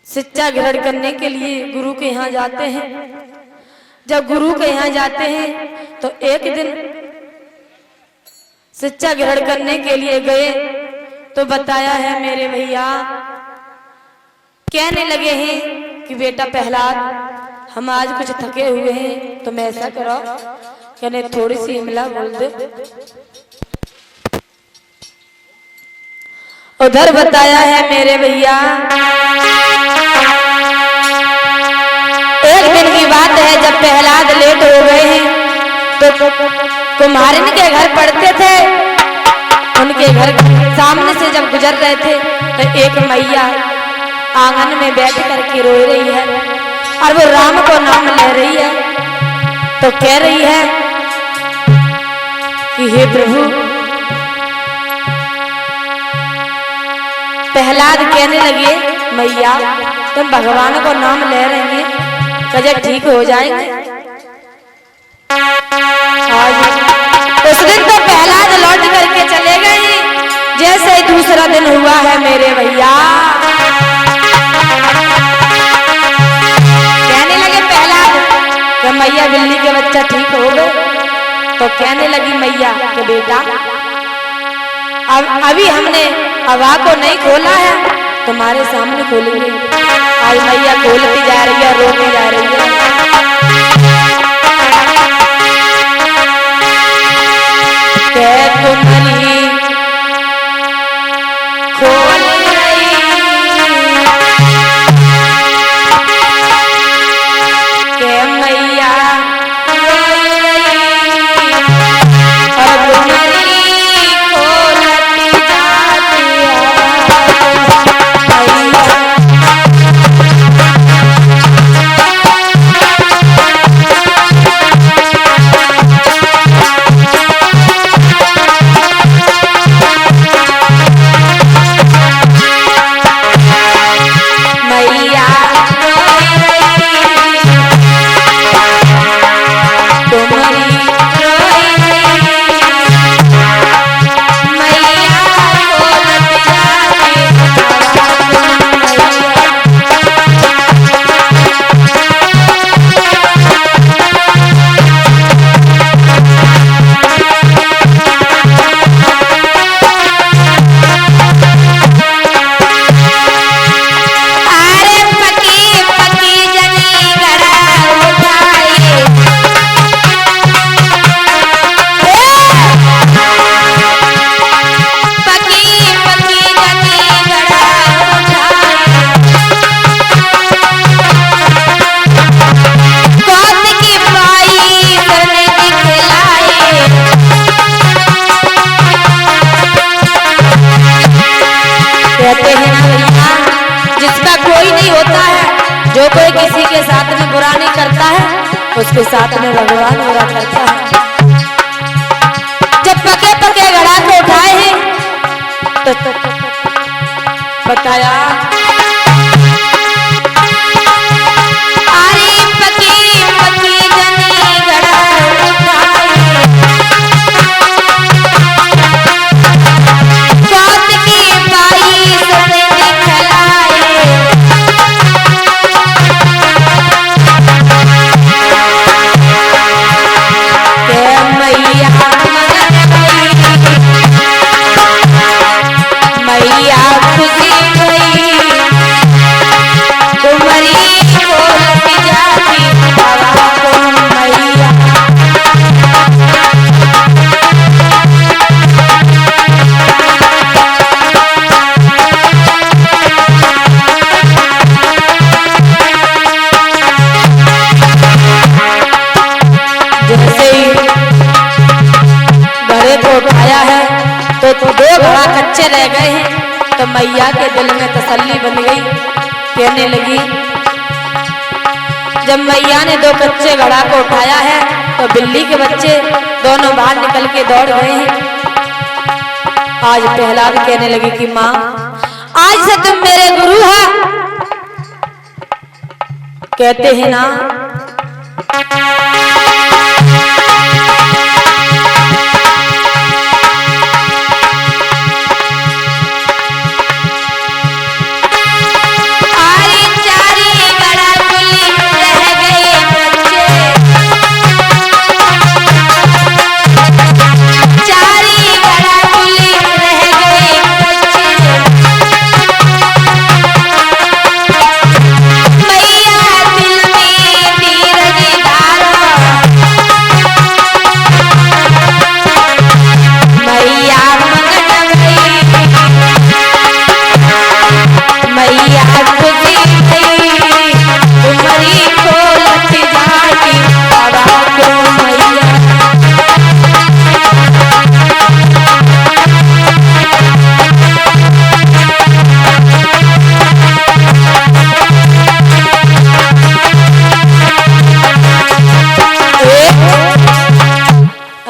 शिक्षा ग्रहण करने के लिए गुरु के यहाँ जाते हैं। जब गुरु के यहाँ जाते हैं तो एक दिन शिक्षा ग्रहण करने के लिए गए तो बताया है मेरे भैया कहने लगे हैं कि बेटा प्रहलाद हम आज कुछ थके हुए हैं, तो मैं ऐसा करो कहने थोड़ी सी हिमला बोल दे। उधर बताया है मेरे भैया एक दिन की बात है जब प्रहलाद लेट हो गए हैं तो कुम्हारिन के घर पड़ते थे। उनके घर सामने से जब गुजर रहे थे तो एक मैया आंगन में बैठ करके रो रही है और वो राम को नाम ले रही है। तो कह रही है कि हे प्रभु, प्रहलाद कहने लगे मैया तुम भगवान को नाम ले रही हैं, कजब ठीक हो जाएंगे। आज उस दिन तो प्रहलाद लौट करके चले गए जैसे ही दूसरा दिन हुआ है मेरे भैया। कहने लगे प्रहलाद कि मैया बिल्ली के बच्चा ठीक हो गए। तो कहने लगी मैया कि बेटा अभी हमने हवा को नहीं खोला है, तुम्हारे सामने खोलेंगे। आज मैया खोलती जा रही है, रोती जा रही है। तुम्हारी खोल मैया जो कोई किसी के साथ में बुरा नहीं करता है उसके साथ में भगवान बुरा करता है। जब पके पके घड़ा को उठाए हैं तो बताया अरे पकी पकी जनी घड़ा उठाए साथ की बाई सबने खिलाए। मैया खुशी गई तुम्हारी जाती मैया जैसे ही घड़े को उठाया है तो दो घड़ा कच्चे रह गए हैं। तो मैया के दिल में तसल्ली बन गई, कहने लगी जब मैया ने दो कच्चे घड़ा को उठाया है तो बिल्ली के बच्चे दोनों बाहर निकल के दौड़ गए हैं। आज प्रहलाद कहने लगी कि माँ आज से तुम मेरे गुरु हो, कहते हैं ना आई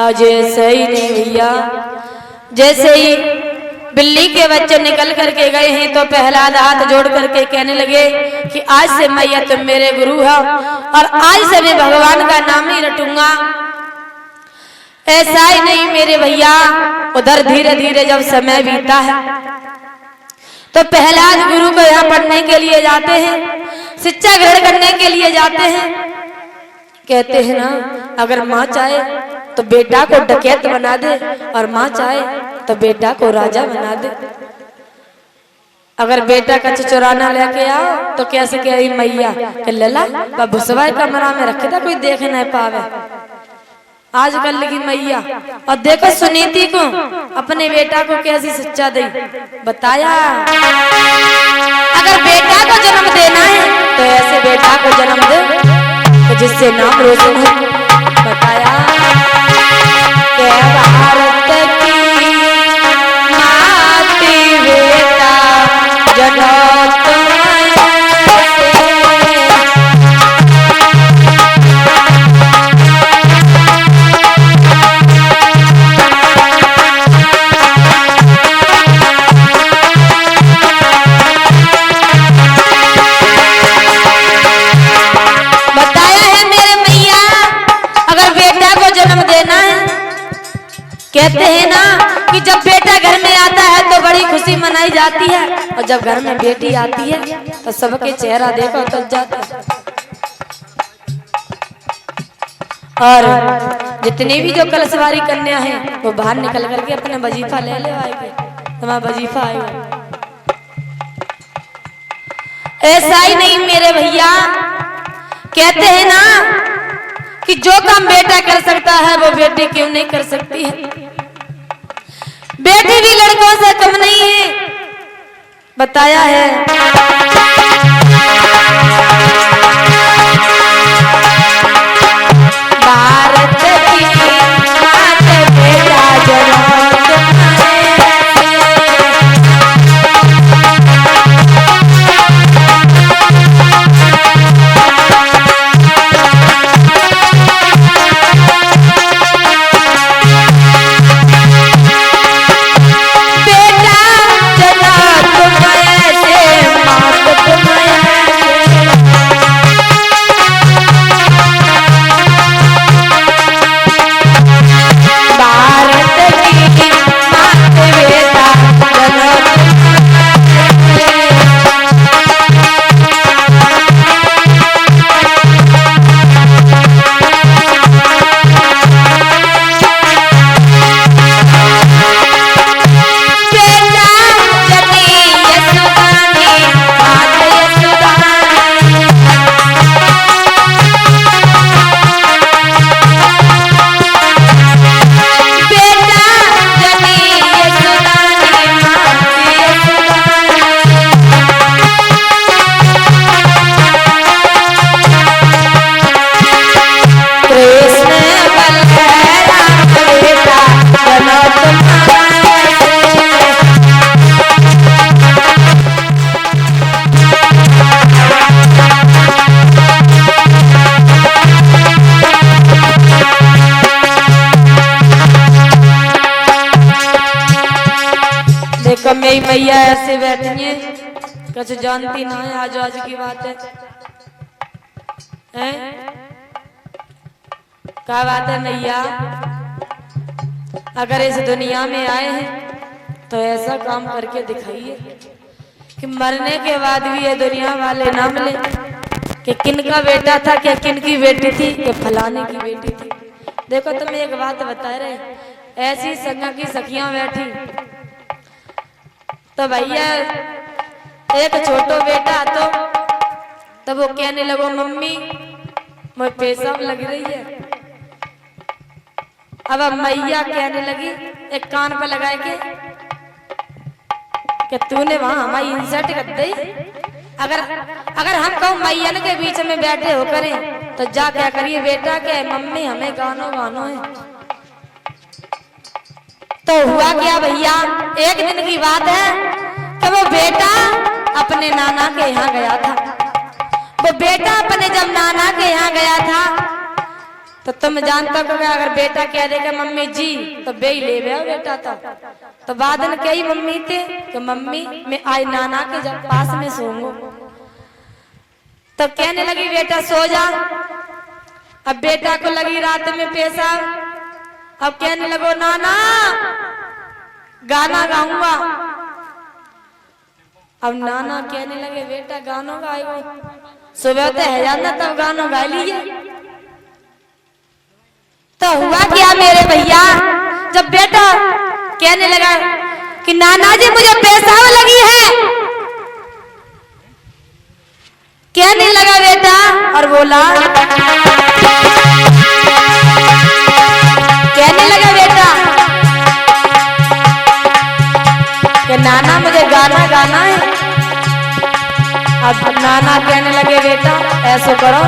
आज ऐसा ही नहीं भैया, जैसे ही बिल्ली के बच्चे निकल करके गए हैं तो प्रहलाद हाथ जोड़ करके कहने लगे कि आज से मैया तुम मेरे गुरु हो और आज से मैं भगवान का नाम ही रटूंगा। ऐसा ही नहीं मेरे भैया, उधर धीरे धीरे जब समय बीता है तो प्रहलाद गुरु को यहाँ पढ़ने के लिए जाते हैं, शिक्षा ग्रहण करने के लिए जाते हैं। कहते हैं ना, अगर माँ चाहे तो बेटा को डकैत बना दे और माँ चाहे तो बेटा को राजा बना दे। अगर बेटा का चुराना लेके आओ तो कैसे कह रही मैया कि लला भुसवा कमरा में रखे था, कोई देख नहीं पावे। आजकल की मैया और देखो सुनीति को अपने बेटा को कैसी शिक्षा दी, बताया अगर बेटा को जन्म देना है तो ऐसे बेटा को जन्म दे तो जिससे नाम रोशन हो। बताया कि भारत की माटी बेटा जन्म कहते हैं ना कि जब बेटा घर में आता है तो बड़ी खुशी मनाई जाती है और जब घर में बेटी आती है तो सबके चेहरा देखो तो जाता है। और जितनी भी जो कलशवारी कन्या है वो बाहर निकल करके अपने वजीफा ले आएंगे, तुम्हारा वजीफा आएगा। ऐसा ही नहीं मेरे भैया, कहते हैं ना कि जो काम बेटा कर सकता है वो बेटी क्यों नहीं कर सकती है। बेटी भी लड़कों से कम नहीं है, बताया है भारत की मात बेटा जन्म मेरी मैया ऐसे बैठी है, कुछ जानती ना है आज आज की बात है, क्या बात है मैया। अगर इस दुनिया में आए हैं तो ऐसा काम करके दिखाइए कि मरने के बाद भी ये दुनिया वाले ना मिले कि किन का बेटा था, क्या किन की बेटी थी, कि फलाने की बेटी थी। देखो तुम्हें एक बात बता रहे, ऐसी संगा की सखियां बैठी तो भैया एक छोटो बेटा तो वो कहने लगो मम्मी मुझे पेशाब लग रही है। अब मैया कहने लगी एक कान पर लगाए के कि तूने वहां हमारी इंसल्ट कर दी। अगर हम कहूँ मैयन के बीच में बैठे हो करें तो जा क्या करिए बेटा के मम्मी हमें गानो है। तो हुआ क्या भैया, एक दिन की बात है कि वो बेटा अपने नाना के यहाँ गया था। वो बेटा अपने जब नाना के यहाँ गया था तो तुम जानता हो अगर बेटा कह देगा मम्मी जी तो बे ही ले गया बेटा। तो बाद में कही मम्मी थे कि मम्मी मैं आई नाना के जब पास में सोऊंगा। तब कहने लगी बेटा सो जा। अब बेटा को लगी रात में पेशाब। अब कहने लगो नाना गाना गाऊंगा। अब नाना कहने लगे बेटा गाना गाएगा सुबह तो है जाना तब गाना गा लीजिए। तो हुआ क्या मेरे भैया जब बेटा कहने लगा कि नाना जी मुझे पेशाब लगी है, कहने लगा बेटा और बोला कहने लगा बेटा कि नाना मुझे गाना गाना है। अब नाना कहने लगे बेटा ऐसा करो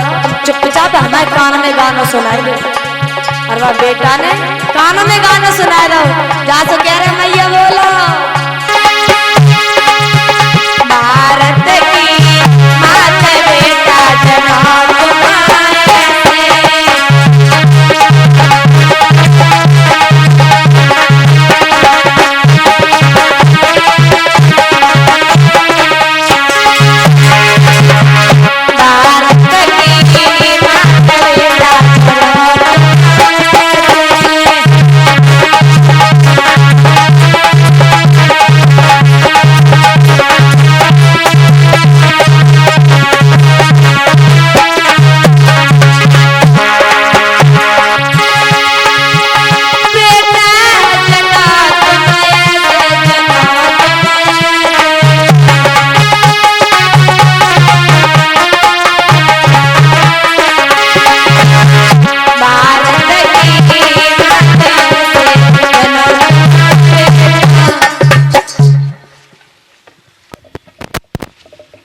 चुपचाप हमारे कान में गाना सुनाई दे। और वह बेटा ने कानों में गाना सुनाया दो जहाँ से कह रहे मैया बोलो भारत की मात बेटा जन्म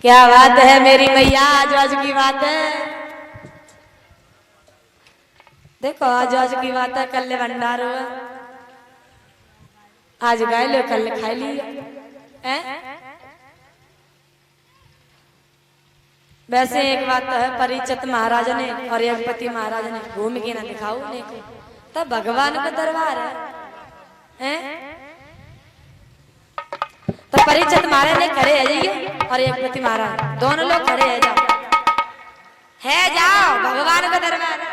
क्या बात है मेरी मैया आज आज की बात है। देखो आज आज की बात है कल भंडार हुआ आज गाय लो कल खाई लिया। वैसे एक बात तो है परिचित महाराज ने और यज्ञपति महाराज ने घूम के ना दिखाओ ने तब भगवान का दरबार है। तो परिचित महाराज ने खड़े है जाइए और यज्ञपति महाराज दोनों लोग खड़े है जाओ भगवान का दरबार।